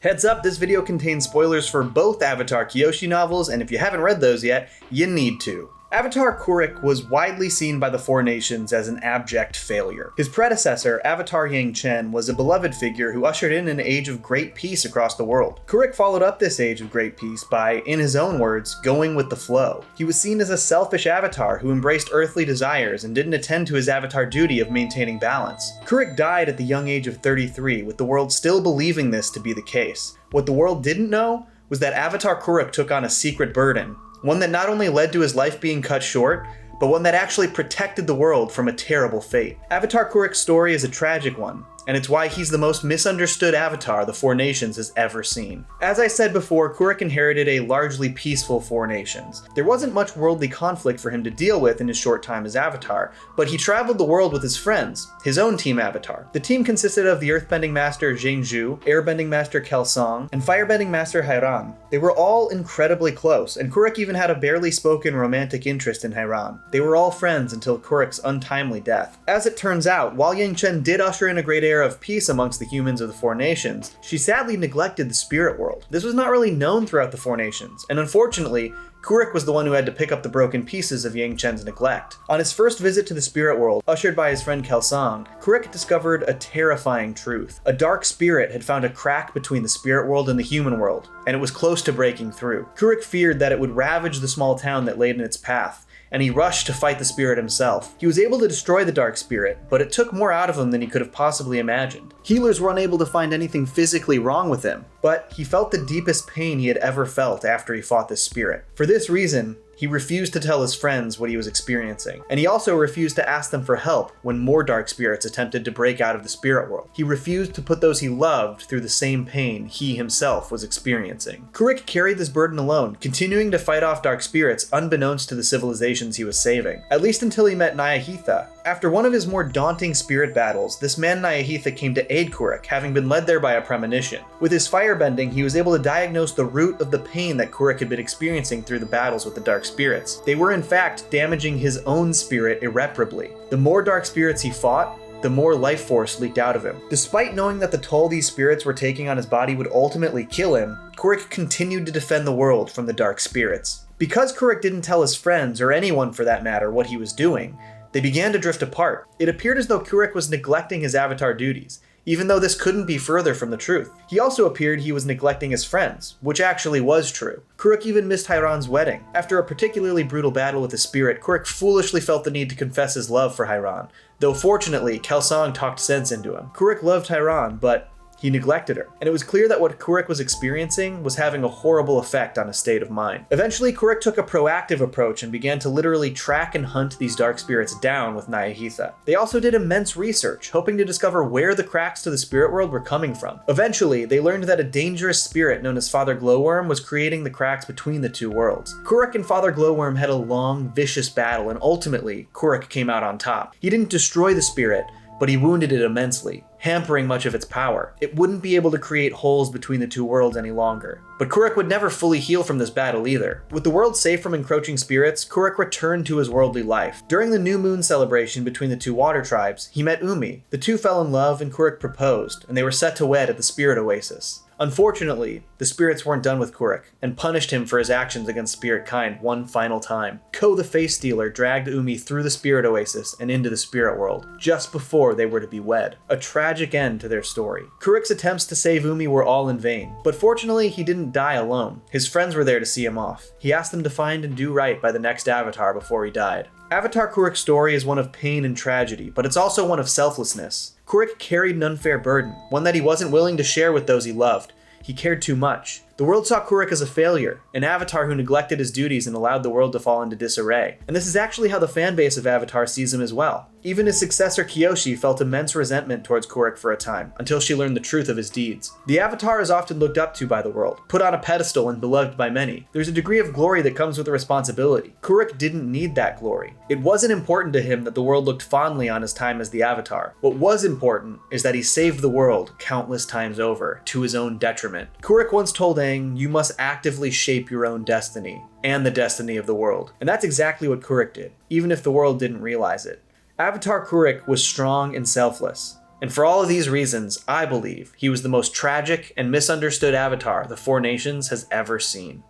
Heads up, this video contains spoilers for both Avatar Kyoshi novels, and if you haven't read those yet, you need to. Avatar Kuruk was widely seen by the Four Nations as an abject failure. His predecessor, Avatar Yang Chen, was a beloved figure who ushered in an age of great peace across the world. Kuruk followed up this age of great peace by, in his own words, going with the flow. He was seen as a selfish avatar who embraced earthly desires and didn't attend to his avatar duty of maintaining balance. Kuruk died at the young age of 33, with the world still believing this to be the case. What the world didn't know was that Avatar Kuruk took on a secret burden, one that not only led to his life being cut short, but one that actually protected the world from a terrible fate. Avatar Kuruk's story is a tragic one, and it's why he's the most misunderstood avatar the Four Nations has ever seen. As I said before, Kuruk inherited a largely peaceful Four Nations. There wasn't much worldly conflict for him to deal with in his short time as Avatar, but he traveled the world with his friends, his own team Avatar. The team consisted of the Earthbending Master Zhengzhou, Airbending Master Kelsang, and Firebending Master Hairan. They were all incredibly close, and Kuruk even had a barely spoken romantic interest in Hairan. They were all friends until Kuruk's untimely death. As it turns out, while Yang Chen did usher in a great era of peace amongst the humans of the Four Nations, she sadly neglected the spirit world. This was not really known throughout the Four Nations, and unfortunately, Kuruk was the one who had to pick up the broken pieces of Yang Chen's neglect. On his first visit to the spirit world, ushered by his friend Kelsang, Kuruk discovered a terrifying truth. A dark spirit had found a crack between the spirit world and the human world, and it was close to breaking through. Kuruk feared that it would ravage the small town that laid in its path, and he rushed to fight the spirit himself. He was able to destroy the dark spirit, but it took more out of him than he could have possibly imagined. Healers were unable to find anything physically wrong with him, but he felt the deepest pain he had ever felt after he fought this spirit. For this reason, he refused to tell his friends what he was experiencing, and he also refused to ask them for help when more dark spirits attempted to break out of the spirit world. He refused to put those he loved through the same pain he himself was experiencing. Kuruk carried this burden alone, continuing to fight off dark spirits unbeknownst to the civilizations he was saving, at least until he met Nyahitha. After one of his more daunting spirit battles, this man Nyahitha came to aid Kuruk, having been led there by a premonition. With his firebending, he was able to diagnose the root of the pain that Kuruk had been experiencing through the battles with the dark spirits. They were in fact damaging his own spirit irreparably. The more dark spirits he fought, the more life force leaked out of him. Despite knowing that the toll these spirits were taking on his body would ultimately kill him, Kuruk continued to defend the world from the dark spirits. Because Kuruk didn't tell his friends, or anyone for that matter, what he was doing, they began to drift apart. It appeared as though Kuruk was neglecting his avatar duties, even though this couldn't be further from the truth. He also appeared he was neglecting his friends, which actually was true. Kuruk even missed Hairan's wedding. After a particularly brutal battle with the spirit, Kuruk foolishly felt the need to confess his love for Hairan, though fortunately, Kelsang talked sense into him. Kuruk loved Hairan, but he neglected her, and it was clear that what Kuruk was experiencing was having a horrible effect on his state of mind. Eventually, Kuruk took a proactive approach and began to literally track and hunt these dark spirits down with Nyahitha. They also did immense research, hoping to discover where the cracks to the spirit world were coming from. Eventually, they learned that a dangerous spirit known as Father Glowworm was creating the cracks between the two worlds. Kuruk and Father Glowworm had a long, vicious battle, and ultimately, Kuruk came out on top. He didn't destroy the spirit, but he wounded it immensely, hampering much of its power. It wouldn't be able to create holes between the two worlds any longer. But Kuruk would never fully heal from this battle either. With the world safe from encroaching spirits, Kuruk returned to his worldly life. During the new moon celebration between the two water tribes, he met Umi. The two fell in love and Kuruk proposed, and they were set to wed at the spirit oasis. Unfortunately, the spirits weren't done with Kuruk, and punished him for his actions against spirit kind one final time. Ko the Face Stealer dragged Umi through the spirit oasis and into the spirit world, just before they were to be wed. A tragic end to their story. Kuruk's attempts to save Umi were all in vain, but fortunately he didn't die alone. His friends were there to see him off. He asked them to find and do right by the next avatar before he died. Avatar Kuruk's story is one of pain and tragedy, but it's also one of selflessness. Kuruk carried an unfair burden, one that he wasn't willing to share with those he loved. He cared too much. The world saw Kuruk as a failure, an avatar who neglected his duties and allowed the world to fall into disarray. And this is actually how the fanbase of Avatar sees him as well. Even his successor Kyoshi felt immense resentment towards Kuruk for a time, until she learned the truth of his deeds. The Avatar is often looked up to by the world, put on a pedestal and beloved by many. There's a degree of glory that comes with a responsibility. Kuruk didn't need that glory. It wasn't important to him that the world looked fondly on his time as the Avatar. What was important is that he saved the world countless times over, to his own detriment. Kuruk once told Aang, "You must actively shape your own destiny, and the destiny of the world." And that's exactly what Kuruk did, even if the world didn't realize it. Avatar Kuruk was strong and selfless, And for all of these reasons, I believe he was the most tragic and misunderstood avatar the Four Nations has ever seen.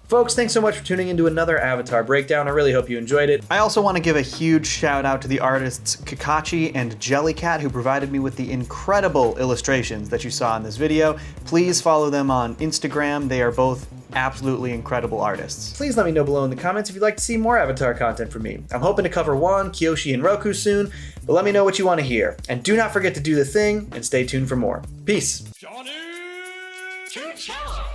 Folks, thanks so much for tuning into another Avatar breakdown. I really hope you enjoyed it. I also want to give a huge shout out to the artists Kakashi and Jellycat who provided me with the incredible illustrations that you saw in this video. Please follow them on Instagram. They are both absolutely incredible artists. Please let me know below in the comments if you'd like to see more Avatar content from me. I'm hoping to cover Wan, Kyoshi, and Roku soon, but let me know what you want to hear. And do not forget to do the thing and stay tuned for more. Peace. Johnny to Cellos.